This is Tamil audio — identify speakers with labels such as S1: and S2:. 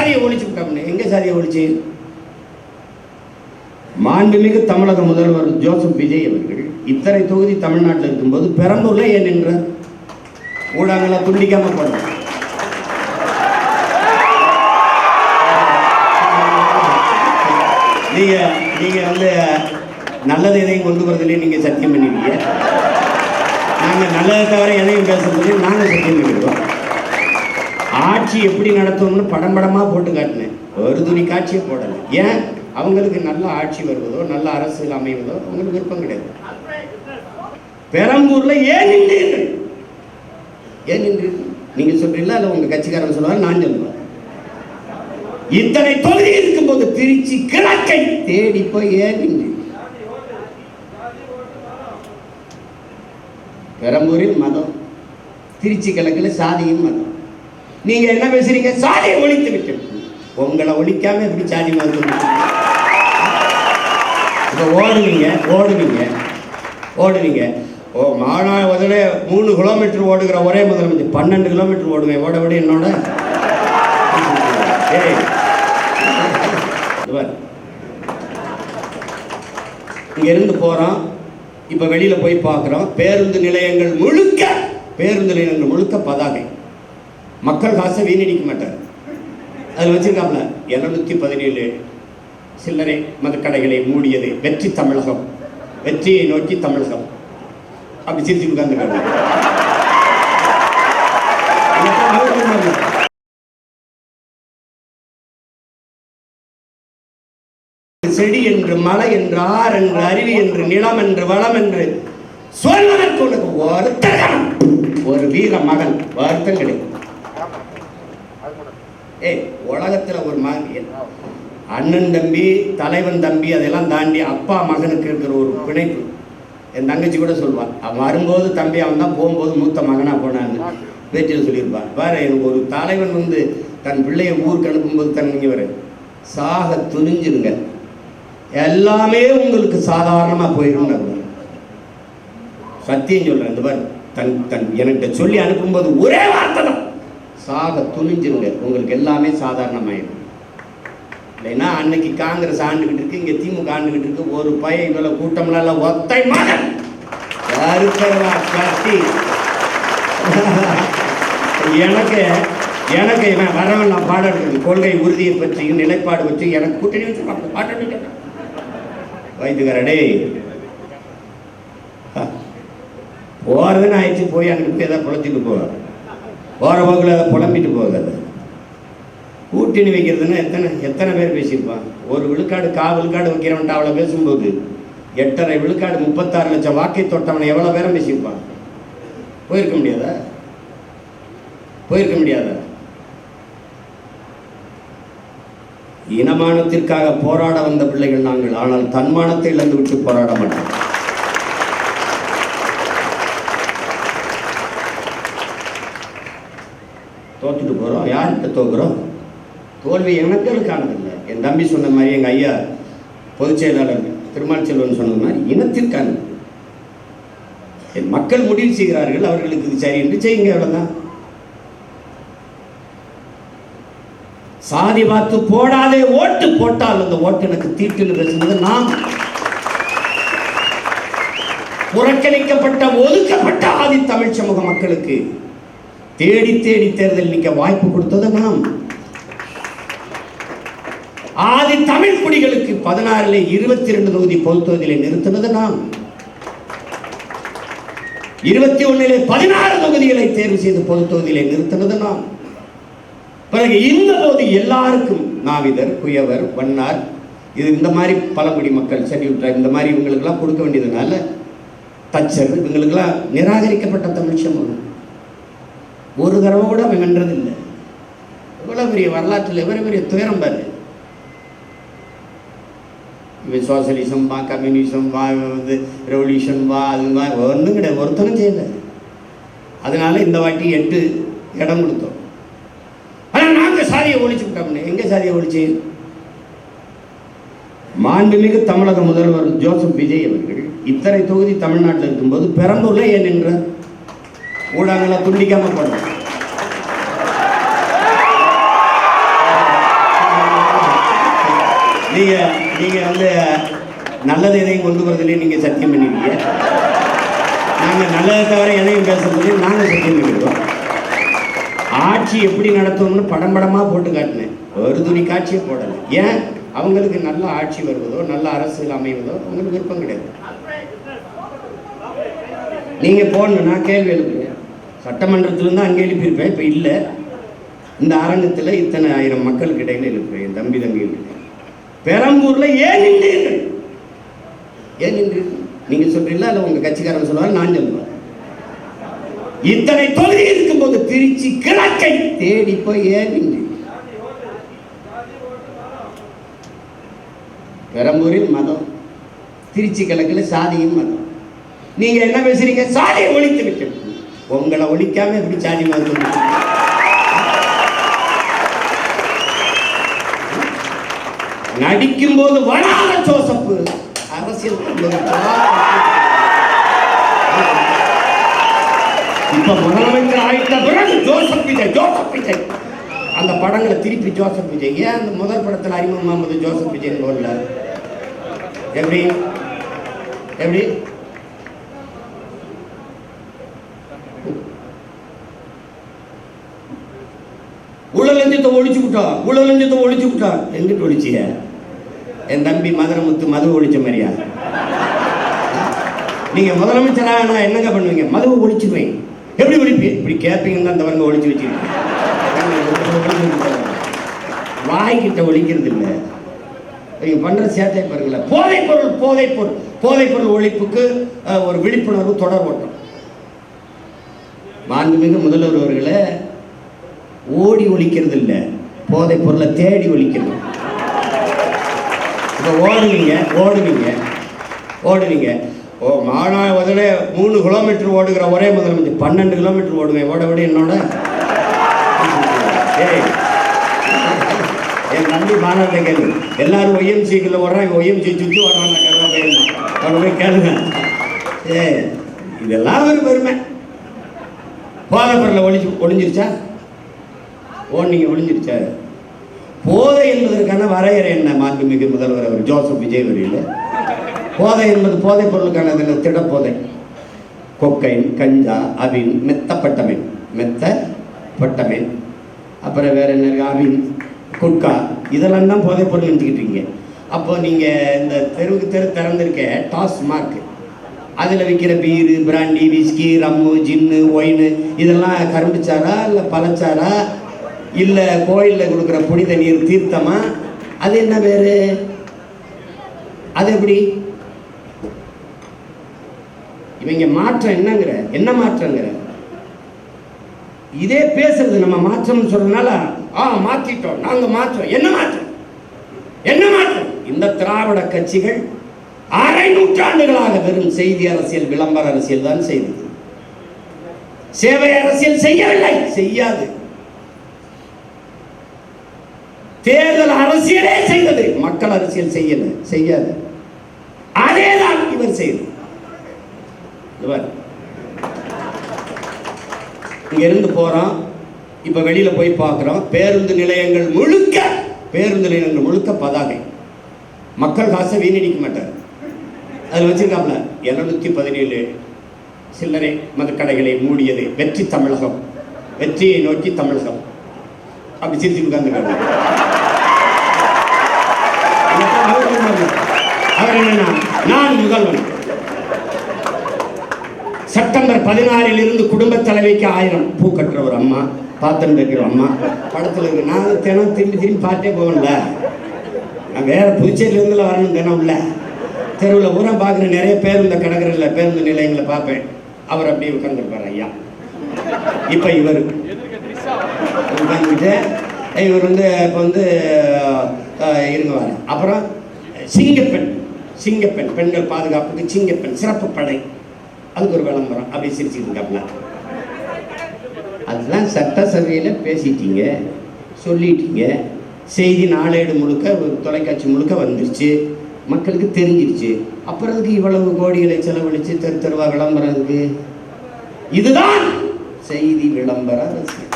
S1: சாதியை ஒழிச்சுட்டோம்னு. எங்க சாதியை ஒழிச்சு? மாண்புமிகு தமிழக முதல்வர் ஜோசப் விஜய் அவர்கள் இத்தனை தொகுதி தமிழ்நாட்டில் இருக்கும்போது பெரம்பூர்ல ஏன் நின்றார்? ஊடகங்களை துண்டிக்காம போடுற நீங்க வந்து நல்லது எதையும் கொண்டு வரதுலேயே நீங்க சத்தியம் பண்ணிருக்கீங்க. நாங்க நல்லதை தவிர எதையும் பேசுறதுலேயே நாங்க சத்தியம் பண்ணிடுவோம். ஆட்சி எப்படி நடத்துவோம்னு படம் படமா போட்டு காட்டினேன். ஒரு துணி காட்சியை போடலை. ஏன்? அவங்களுக்கு நல்ல ஆட்சி வருவதோ நல்ல அரசியல் அமைவதோ அவங்களுக்கு விருப்பம் கிடையாது. பெரம்பூர்ல ஏன் நின்றீர்கள்? ஏன் நின்றீர்கள்? நீங்க சொல்றீங்களா இல்ல உங்க கட்சிக்காரன் சொல்லுவாங்க, நான் சொல்லுவேன். இத்தனை தொகுதி இருக்கும்போது திருச்சி கிழக்கை தேடி போய் ஏன் நின்றீர்கள்? பெரம்பூரில் மதம், திருச்சி கிழக்கில் சாதியும் மதம். நீங்க என்ன பேசுறீங்க? சாதியை ஒழித்து விட்டு. உங்களை ஒழிக்காம எப்படி சாதி மதம்? இப்போ ஓடுவீங்க. ஓ மாநாடு முதல்ல 3 கிலோமீட்டர் ஓடுகிற ஒரே முதலமைச்சர் 12 கிலோமீட்டர் ஓடுவேன். ஓட விட என்னோட இங்க இருந்து போறோம். இப்ப வெளியில போய் பார்க்கிறோம். பேருந்து நிலையங்கள் முழுக்க பதாகை. மக்கள் காசை வீணடிக்க மாட்டார். அதில் வச்சிருக்காப்ல 717 சில்லறை மதுக்கடைகளை மூடியது வெற்றி தமிழகம், வெற்றியை நோக்கி தமிழகம். அப்படி சிரிச்சு உட்கார்ந்துருக்காங்க. செடி என்று, மலை என்று, ஆறு என்று, அருவி என்று, நிலம் என்று, வளம் என்று சொல்வதற்கு உனக்கு ஒரு வீர மகன் வருத்தம் கிடைக்கும். உலகத்துல ஒரு மகன், அண்ணன் தம்பி, தலைவன் தம்பி, அதெல்லாம் தாண்டி அப்பா மகனுக்கு இருக்கிற ஒரு பிணைப்பு. என் தங்கச்சி கூட சொல்வான், அவன் வரும்போது தம்பி அவன் தான், போகும்போது மூத்த மகனா போனான்னு பேச்சில் சொல்லியிருப்பான். வேற எனக்கு ஒரு தலைவன் வந்து தன் பிள்ளைய ஊருக்கு அனுப்பும்போது தன்னிங்க வர சாக துணிஞ்சிருங்க, எல்லாமே உங்களுக்கு சாதாரணமா போயிடும். சத்தியம் சொல்றேன். இந்த மாதிரி தன் என்கிட்ட சொல்லி அனுப்பும்போது ஒரே வார்த்தை தான், சாக துணிஞ்சிருங்க, உங்களுக்கு எல்லாமே சாதாரணமாயிடும். இல்லைன்னா அன்னைக்கு காங்கிரஸ் ஆண்டுகிட்டு இருக்கு, இங்க திமுக ஆண்டுகிட்டு இருக்கு. ஒரு பையன் இவ்வளவு கூட்டம்லாம் ஒத்தை மகன் கட்டி எனக்கு இவன் வரவன் நான் பாடம் எடுக்கிறது கொள்கை உறுதியை பற்றியும் நிலைப்பாடு பற்றி எனக்கு கூட்டணி வச்சு பாட்டு வைத்துக்காரடே போறதுன்னு ஆயிடுச்சு. போய் அங்கிட்டு போய் ஏதாவது புழைச்சிட்டு போவார். போகிற போக்கில் அதை புலம்பிட்டு போகாது. கூட்டணி வைக்கிறதுன்னா எத்தனை பேர் பேசியிருப்பான்? ஒரு விழுக்காடு விழுக்காடு வைக்கிறவன்ட்டு அவ்வளோ பேசும்போது 8.5 விழுக்காடு 36 லட்சம் வாக்கை தொட்டவனை எவ்வளோ பேரும் பேசியிருப்பான்? போயிருக்க முடியாதா? இனமானத்திற்காக போராட வந்த பிள்ளைகள் நாங்கள். ஆனால் தன்மானத்தை இழந்து விட்டு போராட மாட்டோம். தோத்துட்டு போகிறோம். யார்கிட்ட தோக்குறோம்? தோல்வி எனக்களுக்கானதில்லை. என் தம்பி சொன்ன மாதிரி, எங்கள் ஐயா பொதுச் செயலாளர் திருமால் செல்வன் சொன்னது மாதிரி இனத்திற்கானது. என் மக்கள் முடிவு செய்கிறார்கள், அவர்களுக்கு இது சரி என்று செய்யுங்க, அவ்வளோதான். சாதி பார்த்து போடாதே, ஓட்டு போட்டால் அந்த ஓட்டு எனக்கு தீட்டுன்னு பேசுனது நாம். புறக்கணிக்கப்பட்ட ஒதுக்கப்பட்ட ஆதி தமிழ் சமூக மக்களுக்கு தேடி தேர்தல் நிற்க வாய்ப்பு கொடுத்தது நாம். ஆதி தமிழ் குடிகளுக்கு 16 22 தொகுதி பொது தொகுதியிலே நிறுத்தினது நாம். 21 16 தொகுதிகளை தேர்வு செய்து பொது தொகுதியிலே நிறுத்தினது நாம். பிறகு இந்த போது எல்லாருக்கும் நாவிதர், குயவர், வண்ணார், இது இந்த மாதிரி பழங்குடி மக்கள், ஷெட்யூல் ட்ரைப், இந்த மாதிரி இவங்களுக்கெல்லாம் கொடுக்க வேண்டியதுனால தச்சர், இவங்களுக்கெல்லாம் நிராகரிக்கப்பட்ட தமிழ் சமூகம். ஒரு தடவை கூட அவன் வென்றதில்லை. இவ்வளவு பெரிய வரலாற்றில் இவ்வளவு பெரிய துயரம் பாரு. இவன் சோசியலிசம் வா, கம்யூனிசம் வா, வந்து ரெவல்யூஷன் வா, அது வா, ஒன்றும் கிடையாது, ஒருத்தனும் செய்யலை. அதனால இந்த வாட்டி 8 இடம் கொடுத்தோம். ஆனால் நாங்கள் சாதியை ஒழிச்சுக்கிட்டோம்னு. எங்கே சாதியை ஒழிச்சு? மாண்புமிகு தமிழக முதல்வர் ஜோசப் விஜய் அவர்கள் இத்தனை தொகுதி தமிழ்நாட்டில் இருக்கும்போது பெரம்பூர்ல ஏன் நின்றார்? ஊடகங்களை துண்டிக்காம போடுற நீங்க வந்து நல்லது எதையும் கொண்டு வரதில்லை நீங்க சத்தியம் பண்ணிருக்கீங்க. நாங்க நல்லதை தவிர எதையும் பேசுறதில்லை நாங்க சத்தியம் பண்ணிடுவோம். ஆட்சி எப்படி நடத்தணும்னு படம் படமா போட்டு காட்டினேன், ஒரு துணி காட்சியை போடலை. ஏன்? அவங்களுக்கு நல்ல ஆட்சி வருவதோ நல்ல அரசியல் அமைவதோ அவங்களுக்கு விருப்பம் கிடையாது. நீங்க போடணும்னா கேள்வி எழுப்புங்க. சட்டமன்றத்திலிருந்து அங்கே எழுப்பியிருப்பேன், இப்போ இல்லை. இந்த அரங்கத்தில் இத்தனை ஆயிரம் மக்களுக்கு இடையில எழுப்புறேன். தம்பி பெரம்பூர்ல ஏன் நின்றீர்கள்? ஏன் நின்றீர்கள்? நீங்க சொல்றீங்களா இல்லை உங்க கட்சிக்காரன் சொல்லுவாங்க, நான் சொல்லுவேன். இத்தனை தொகுதி இருக்கும்போது திருச்சி கிழக்கை தேடி போய் ஏன் நின்றீர்கள்? பெரம்பூரில் மதம், திருச்சி கிழக்கில் சாதியும் மதம். நீங்க என்ன பேசுறீங்க? சாதியை ஒழித்து விட்டு. உங்களை ஒழிக்காம எப்படி சாதி மதம்? நடிக்கும் போது வராத ஜோசப் அரசியல் இப்ப முதலமைச்சர் ஆயிட்ட பிறகு ஜோசப் விஜய் அந்த படங்களை திருப்பி ஜோசப் விஜய். ஏன் அந்த முதல் படத்தில் அறிமுகம் முகமது ஜோசப் விஜய் போடல? எப்படி எப்படி ஊழலஞ்சத்தை ஒழிச்சு விட்டா எங்கிட்டு ஒழிச்சிய? என் தம்பி மதுரமுத்து மது ஒழிச்ச மாதிரியா? நீங்க முதலமைச்சராக நான் என்னங்க பண்ணுவீங்க? மதுவை ஒழிச்சுக்குவேன். எப்படி ஒழிப்பீங்க? இப்படி கேட்பீங்கன்னு அந்த வங்க ஒழிச்சு வச்சுருக்கேன். வாய்கிட்ட ஒழிக்கிறது இல்லை. நீங்க பண்ற சேட்டை பாருங்களேன். போதைப் பொருள் ஒழிப்புக்கு ஒரு விழிப்புணர்வு தொடர் ஓட்டம். மாண்புமிகு முதல்வர் அவர்களை ஓடி ஒழிக்கிறது இல்லை, போதைப் பொருளை தேடி ஒழிக்கிறது. இப்போ ஓடுவீங்க. மானாவதுல 3 கிலோமீட்டர் ஓடுகிற ஒரே முதலமைச்சர் 12 கிலோமீட்டர் ஓடுவேன். ஓட விட என்னோட என் தம்பி மாநாட்டை கேள்வி. எல்லாரும் ஒய்எம்சிக்குள்ள ஓடுறான், ஒய்எம்சி சுற்றி ஓடுறான். போய் கேளுங்க. இதெல்லாம் ஒரு பெருமை. போதை பொருளை ஒழிஞ்சிருச்சா? ஒழிஞ்சிருச்சா? போதை என்பதற்கான வரையறை என்ன? மாண்புமிகு முதல்வர் அவர் ஜோசப் விஜய் வரையில் போதை என்பது போதைப் பொருளுக்கான திடப்போதை, கொக்கைன், கஞ்சா, அவின், மெத்தப்பட்டமேன், அப்புறம் வேற என்ன, அவின், குட்கா, இதெல்லாம் தான் போதைப் பொருள் நினச்சிக்கிட்டீங்க. அப்போ நீங்கள் இந்த தெரு திறந்திருக்க டாஸ்மார்க், அதில் விற்கிற பீரு, பிராண்டி, விஸ்கி, ரம்மு, ஜின்னு, ஒயின், இதெல்லாம் கரும்புச்சாரா இல்லை பழச்சாரா இல்லை கோயிலில் கொடுக்குற புனித நீர் தீர்த்தமா? அது என்ன பேரு? அது எப்படி? இவங்க மாற்றம் என்ன மாற்றங்கிற இதே பேசுறது. நம்ம மாற்றம் சொல்றதுனால மாற்றிட்டோம், நாங்க மாற்றம். என்ன மாற்றம்? இந்த திராவிட கட்சிகள் அரை நூற்றாண்டுகளாக வெறும் செய்தி அரசியல், விளம்பர அரசியல் தான் செய்தது. சேவை அரசியல் செய்யவில்லை, செய்யாது. தேர்தல் அரசியலே செய்தது, மக்கள் அரசியல் செய்யாது. அதேதான் இவர் செய்தது. இங்க இருந்து போறோம், இப்ப வெளியில போய் பார்க்கிறோம். பேருந்து நிலையங்கள் முழுக்க பதாகை. மக்கள் காசை வீணடிக்க மாட்டார். அதில் வச்சிருக்காப்ல 217 சில்லறை மதுக்கடைகளை மூடியது வெற்றி தமிழகம், வெற்றியை நோக்கி தமிழகம். அப்படி சிரிச்சு உட்கார்ந்து அவர் என்னன்னா, நான் முதல்வன். செப்டம்பர் 16 இருந்து குடும்ப தலைவிக்கு 1000 பூ கட்டுற ஒரு அம்மா, பாத்திரம் வைக்கிற அம்மா படத்தில் இருக்கு. நான் தினம் திரும்பி பார்த்தே போகல. நான் வேற புதுச்சேரியிலேருந்துல வரணும் தினம் உள்ள தெருவில் பூரா பார்க்குற நிறைய பேருந்து கிடக்குறல, பேருந்து நிலையங்களை பார்ப்பேன். அவர் அப்படியே உட்கார்ந்துருப்பார் ஐயா. இப்போ இவர் உட்காந்துக்கிட்டு இவர் இப்போ இருங்க வர. அப்புறம் சிங்கப்பெண் பெண்கள் பாதுகாப்புக்கு சிங்கப்பெண் சிறப்பு படை, அதுக்கு ஒரு விளம்பரம். அப்படி சிரிச்சுட்டு இருக்காப்ல. அதுதான் சட்டசபையில் பேசிட்டீங்க, சொல்லிட்டீங்க. செய்தி நாளேடு முழுக்க, ஒரு தொலைக்காட்சி முழுக்க வந்துருச்சு, மக்களுக்கு தெரிஞ்சிருச்சு. அப்புறம் அதுக்கு இவ்வளவு கோடிகளை செலவழித்து தெருவா விளம்பரம் இருக்கு. இதுதான் செய்தி விளம்பர அரசியல்.